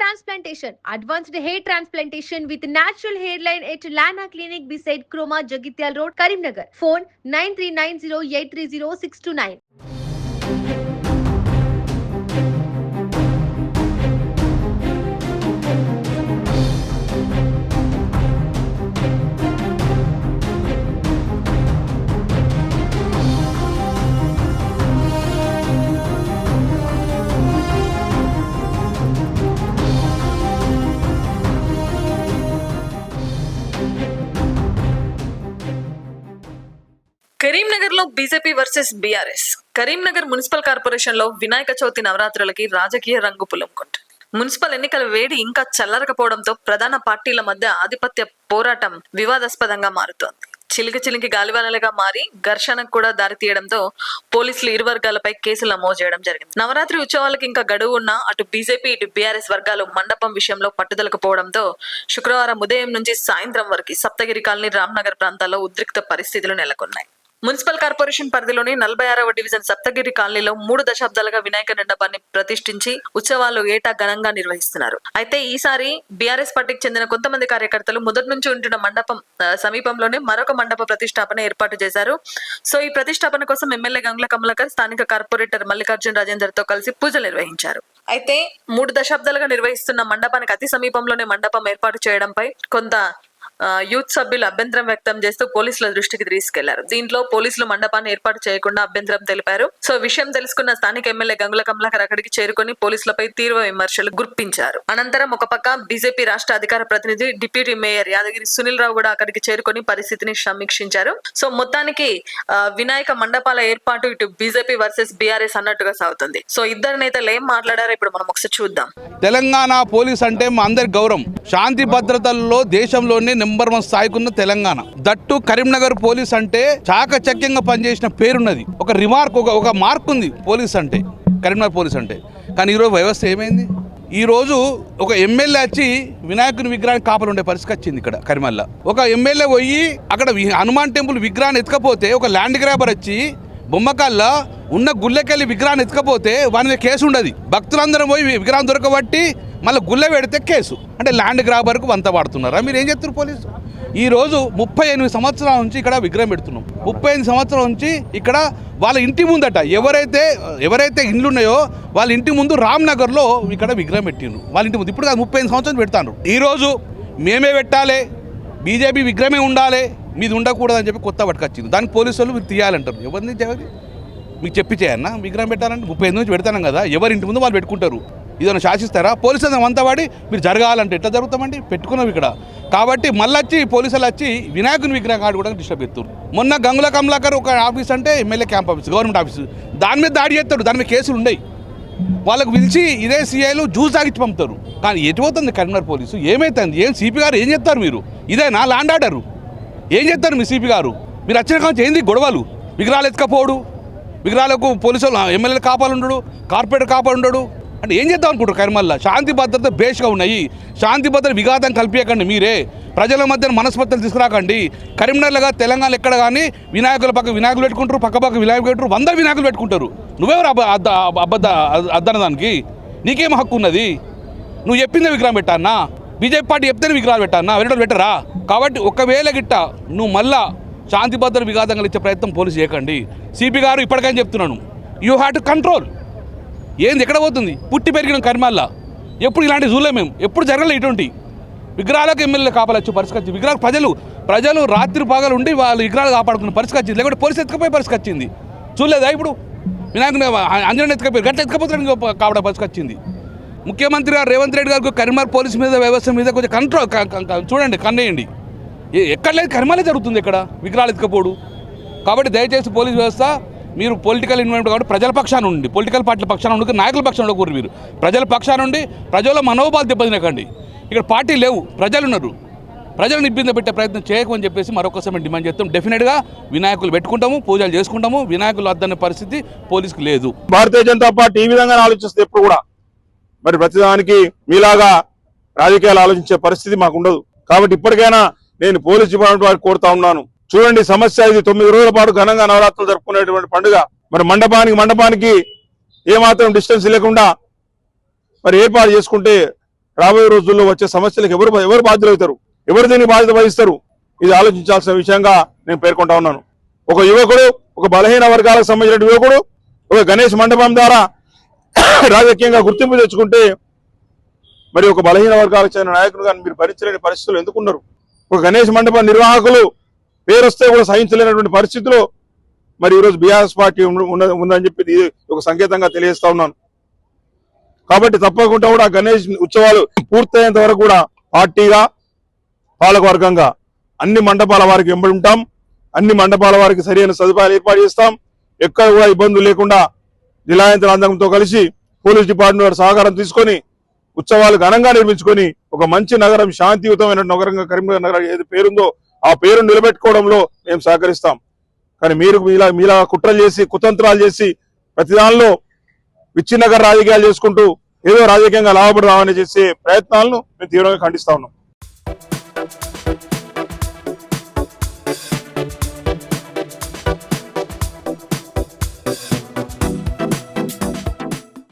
transplantation. Advanced hair transplantation with natural hairline at Lana Clinic beside Kroma Jagityal Road, Karimnagar. Phone 9390830629. Karimnagar లో BJP versus BRS. Karimnagar municipal corporation లో వినాయక చవితి నవరాత్రులకి రాజకీయ రంగు పులుముకుంటుంది. Municipal ఎన్నికల వేడి ఇంకా చల్లరకపోవడంతో ప్రధాన పార్టీల మధ్య ఆధిపత్య పోరాటం వివాదాస్పదంగా మారుతోంది. చిలికి గాలివానలుగా మారి ఘర్షణకు కూడా దారితీయడంతో పోలీసులు ఇరు వర్గాలపై కేసులు నమోదు చేయడం జరిగింది. నవరాత్రి ఉత్సవాలకు ఇంకా గడువు ఉన్నా అటు బీజేపీ ఇటు బీఆర్ఎస్ వర్గాలు మండపం విషయంలో పట్టుదలకు పోవడంతో శుక్రవారం ఉదయం నుంచి సాయంత్రం వరకు సప్తగిరి కాలనీ, రామ్నగర్ ప్రాంతాల్లో ఉద్రిక్త పరిస్థితులు నెలకొన్నాయి. మున్సిపల్ కార్పొరేషన్ పరిధిలోని 46వ డివిజన్ సప్తగిరి కాలనీలో 3 దశాబ్దాలుగా వినాయక మండపాన్ని ప్రతిష్ఠించి ఉత్సవాలు ఏటా ఘనంగా నిర్వహిస్తున్నారు. అయితే ఈసారి బీఆర్ఎస్ పార్టీకి చెందిన కొంతమంది కార్యకర్తలు మొదటి నుంచి ఉంటున్న మండపం సమీపంలోనే మరొక మండప ప్రతిష్టాపన ఏర్పాటు చేశారు. సో ఈ ప్రతిష్టాపన కోసం ఎమ్మెల్యే గంగుల కమలాకర్ స్థానిక కార్పొరేటర్ మల్లికార్జున రాజేందర్ తో కలిసి పూజలు నిర్వహించారు. అయితే 3 దశాబ్దాలుగా నిర్వహిస్తున్న మండపానికి అతి సమీపంలోనే మండపం ఏర్పాటు చేయడంపై కొంత యూత్ సభ్యులు అభ్యంతరం వ్యక్తం చేస్తూ పోలీసుల దృష్టికి తీసుకెళ్లారు. దీంట్లో పోలీసులు మండపాన్ని ఏర్పాటు చేయకుండా అభ్యంతరం తెలిపారు. సో విషయం తెలుసుకున్న స్థానిక ఎమ్మెల్యే గంగుల కమలాకర్ అక్కడికి చేరుకుని పోలీసులపై తీవ్ర విమర్శలు గుర్పించారు. అనంతరం ఒక పక్క బీజేపీ రాష్ట్ర అధికార ప్రతినిధి డిప్యూటీ మేయర్ యాదగిరి సునీల్ రావు కూడా అక్కడికి చేరుకుని పరిస్థితిని సమీక్షించారు. సో మొత్తానికి వినాయక మండపాల ఏర్పాటు ఇటు బీజేపీ వర్సెస్ బీఆర్ఎస్ అన్నట్టుగా సాగుతుంది. సో ఇద్దరు నేతలు ఏం మాట్లాడారో ఇప్పుడు మనం ఒకసారి చూద్దాం. తెలంగాణ పోలీస్ అంటే మా అందరి గౌరవం. శాంతి భద్రతల్లో దేశంలోనే నెంబర్ 1 స్థాయికున్న తెలంగాణ. దట్టు కరీంనగర్ పోలీస్ అంటే చాకచక్యంగా పనిచేసిన పేరున్నది. ఒక రిమార్క్, ఒక మార్క్ ఉంది పోలీస్ అంటే, కరీంనగర్ పోలీస్ అంటే. కానీ ఈరోజు వ్యవస్థ ఏమైంది? ఈరోజు ఒక ఎమ్మెల్యే వచ్చి వినాయకుని విగ్రహానికి కాపలు ఉండే పరిస్థితి వచ్చింది ఇక్కడ కరీంనగర్లో. ఒక ఎమ్మెల్యే పోయి అక్కడ హనుమాన్ టెంపుల్ విగ్రహాన్ని ఎత్తుకపోతే ఒక ల్యాండ్ గ్రాబర్ వచ్చి బొమ్మకాల్లో ఉన్న గుళ్ళకెళ్ళి విగ్రహాన్ని ఎత్తుకపోతే వాని మీద కేసు ఉండదు. భక్తులందరం పోయి విగ్రహం దొరకబట్టి మళ్ళీ గుళ్ళ పెడితే కేసు. అంటే ల్యాండ్ గ్రాబర్కు వంత వాడుతున్నారా? మీరు ఏం చేస్తారు పోలీసు? ఈరోజు 38 సంవత్సరాల నుంచి ఇక్కడ విగ్రహం పెడుతున్నాం. 35 సంవత్సరాల నుంచి ఇక్కడ వాళ్ళ ఇంటి ముందట ఎవరైతే ఇండ్లు ఉన్నాయో వాళ్ళ ఇంటి ముందు రామ్నగర్లో ఇక్కడ విగ్రహం పెట్టిండ్రు. వాళ్ళ ఇంటి ముందు ఇప్పుడు 35 సంవత్సరాలు పెడతాను. ఈరోజు మేమే పెట్టాలి, బీజేపీ విగ్రహమే ఉండాలి, మీది ఉండకూడదని చెప్పి కొత్త పట్టుకొచ్చింది. దానికి పోలీసు వాళ్ళు మీరు తీయాలంటారు. ఎవరిని మీకు చెప్పి చేయన్నా విగ్రహం పెట్టాలంటే 35 నుంచి పెడతాను కదా, ఎవరి ఇంటి ముందు వాళ్ళు పెట్టుకుంటారు. ఇదన్నా శాసిస్తారా? పోలీసులు అంతా వాడి మీరు జరగాలంటే ఎట్లా జరుగుతామండి? పెట్టుకున్నాం ఇక్కడ. కాబట్టి మళ్ళీ వచ్చి పోలీసులు వచ్చి వినాయకుని విగ్రహం కాడు కూడా డిస్టర్బ్ చేస్తారు. మొన్న గంగుల కమలాకర్ ఒక ఆఫీస్ అంటే MLA camp office, government office, దాని మీద దాడి చేస్తారు. దాని మీద కేసులు ఉన్నాయి. వాళ్ళకు పిలిచి ఇదే సీఐలు జ్యూస్ తాగిచ్చి పంపుతారు. కానీ ఎటుపోతుంది కరీంనగర్ పోలీసు? ఏమవుతుంది? ఏం సిపి గారు ఏం చేస్తారు? మీరు ఇదేనా ల్యాండ్ ఆర్డరు? ఏం చేస్తారు మీ సిపి గారు? మీరు వచ్చిన కావచ్చు ఏంది గొడవలు? విగ్రహాలు ఎత్తుకపోడు, విగ్రహాలకు పోలీసులు ఎమ్మెల్యేలు కాపాడుండడు, కార్పొరేటర్ కాపాడుండడు అంటే ఏం చేద్దాం అనుకుంటారు? కరీంనగర్లో శాంతి భద్రత బేస్గా ఉన్నాయి. శాంతి భద్రత విఘాతం కల్పించకండి. మీరే ప్రజల మధ్య మనస్పర్ధలు తీసుకురాకండి. కరీంనగర్లో తెలంగాణ ఎక్కడ కానీ వినాయకుల పక్క వినాయకులు పెట్టుకుంటారు, పక్క వినాయకులు పెట్టుకుంటారు, 100 వినాయకులు పెట్టుకుంటారు. నువ్వెవరు అద్దనదానికి? నీకేం హక్కు ఉన్నది? నువ్వు చెప్పిందే విగ్రహం పెట్టానా? బీజేపీ పార్టీ చెప్తేనే విగ్రహాలు పెట్టానా? వేరే పెట్టరా? కాబట్టి ఒకవేళ గిట్ట నువ్వు మళ్ళా శాంతి భద్రత విఘాతం కలిగించే ప్రయత్నం పోలీసు చేయకండి. సిపి గారు ఇప్పటికైనా చెప్తున్నాను, యూ హ్యావ్ టు కంట్రోల్. ఏంది ఎక్కడ పోతుంది? పుట్టి పెరిగిన కరీంనగర్లో ఎప్పుడు ఇలాంటి చూడలే మేము, ఎప్పుడు జరగలేదు. ఇటువంటి విగ్రహాలకు ఎమ్మెల్యే కాపాలొచ్చు పరిస్థితి వచ్చింది. విగ్రహాలు ప్రజలు రాత్రి పగలు ఉండి వాళ్ళు విగ్రహాలు కాపాడుకున్న పరిస్థితి వచ్చింది. లేకపోతే పోలీసు ఎత్తుకపోయే పరిస్థితి వచ్చింది. చూడలేదా? ఇప్పుడు వినాయకుని అంజనేయుని ఎత్తుకపోయి గట్ల ఎత్తుకపోతానికి కాపాడే పరిస్థితి వచ్చింది. ముఖ్యమంత్రి గారు రేవంత్ రెడ్డి గారికి కరీంనగర్ పోలీసు మీద వ్యవస్థ మీద కొంచెం కంట్రోల్ చూడండి, కన్నేయండి. ఎక్కడ లేదు కరీంనగర్లో జరుగుతుంది ఇక్కడ విగ్రహాలు ఎత్తుకపోడు. కాబట్టి దయచేసి పోలీస్ వ్యవస్థ మీరు పొలిటికల్ ఇన్వాల్వ్మెంట్ కాబట్టి ప్రజల పక్షాన ఉండి, పొలిటికల్ పార్టీల పక్షాన ఉండి, నాయకుల పక్షాన ఉండకూడదు. మీరు ప్రజల పక్షాన ఉండి ప్రజల మనోభావాలు దెబ్బతినకండి. ఇక్కడ పార్టీ లేవు, ప్రజలు ఉన్నారు. ప్రజలను ఇబ్బంది పెట్టే ప్రయత్నం చేయకమని చెప్పేసి మరొకసారి మేము డిమాండ్ చేస్తాం. డెఫినెట్గా వినాయకులు పెట్టుకుంటాము, పూజలు చేసుకుంటాము. వినాయకులు వద్దనే పరిస్థితి పోలీసుకు లేదు. భారతీయ జనతా పార్టీ ఈ విధంగా ఆలోచిస్తే ఎప్పుడు కూడా మరి ప్రతిదానికి మీలాగా రాజకీయాలు ఆలోచించే పరిస్థితి మాకు ఉండదు. కాబట్టి ఇప్పటికైనా నేను పోలీస్ డిపార్ట్మెంట్ వారికి కోరుతా ఉన్నాను. చూడండి, సమస్య ఇది 9 రోజుల పాటు ఘనంగా నవరాత్రులు జరుపుకునేటువంటి పండుగ. మరి మండపానికి ఏమాత్రం డిస్టెన్స్ లేకుండా మరి ఏర్పాటు చేసుకుంటే రాబోయే రోజుల్లో వచ్చే సమస్యలకు ఎవరు బాధ్యులు అవుతారు, ఎవరు దీనికి బాధ్యత వహిస్తారు, ఇది ఆలోచించాల్సిన విషయంగా నేను పేర్కొంటా ఉన్నాను. ఒక యువకుడు, ఒక బలహీన వర్గాలకు సంబంధించిన యువకుడు ఒక గణేష్ మండపం ద్వారా రాజకీయంగా గుర్తింపు తెచ్చుకుంటే మరి ఒక బలహీన వర్గాలకు చెందిన నాయకులుగా మీరు భరించలేని పరిస్థితులు ఎందుకున్నారు? ఒక గణేష్ మండపం నిర్వాహకులు పేరు వస్తే కూడా సహించలేనటువంటి పరిస్థితిలో మరి ఈరోజు బీఆర్ఎస్ పార్టీ ఉందని చెప్పి ఇది ఒక సంకేతంగా తెలియజేస్తా ఉన్నాను. కాబట్టి తప్పకుండా కూడా గణేష్ ఉత్సవాలు పూర్తయ్యేంత వరకు కూడా పార్టీగా పాలకవర్గంగా అన్ని మండపాల వారికి వెంబడి ఉంటాం, అన్ని మండపాల వారికి సరైన సదుపాయాలు ఏర్పాటు చేస్తాం. ఎక్కడ కూడా ఇబ్బందులు లేకుండా జిల్లా యంత్రాంగంతో కలిసి పోలీస్ డిపార్ట్మెంట్ వారి సహకారం తీసుకొని ఉత్సవాలు ఘనంగా నిర్మించుకొని ఒక మంచి నగరం, శాంతియుతమైన నగరంగా కరీంనగర్ నగరం ఏది పేరుందో ఆ పేరు నిలబెట్టుకోవడంలో మేము సహకరిస్తాం. కానీ మీరు మీలా కుట్రలు చేసి కుతంత్రాలు చేసి ప్రతిదానిలో విచ్ఛిన్నకర రాజకీయాలు చేసుకుంటూ ఏదో రాజకీయంగా లాభపడదామని చేసే ప్రయత్నాలను మేము తీవ్రంగా ఖండిస్తా ఉన్నాం.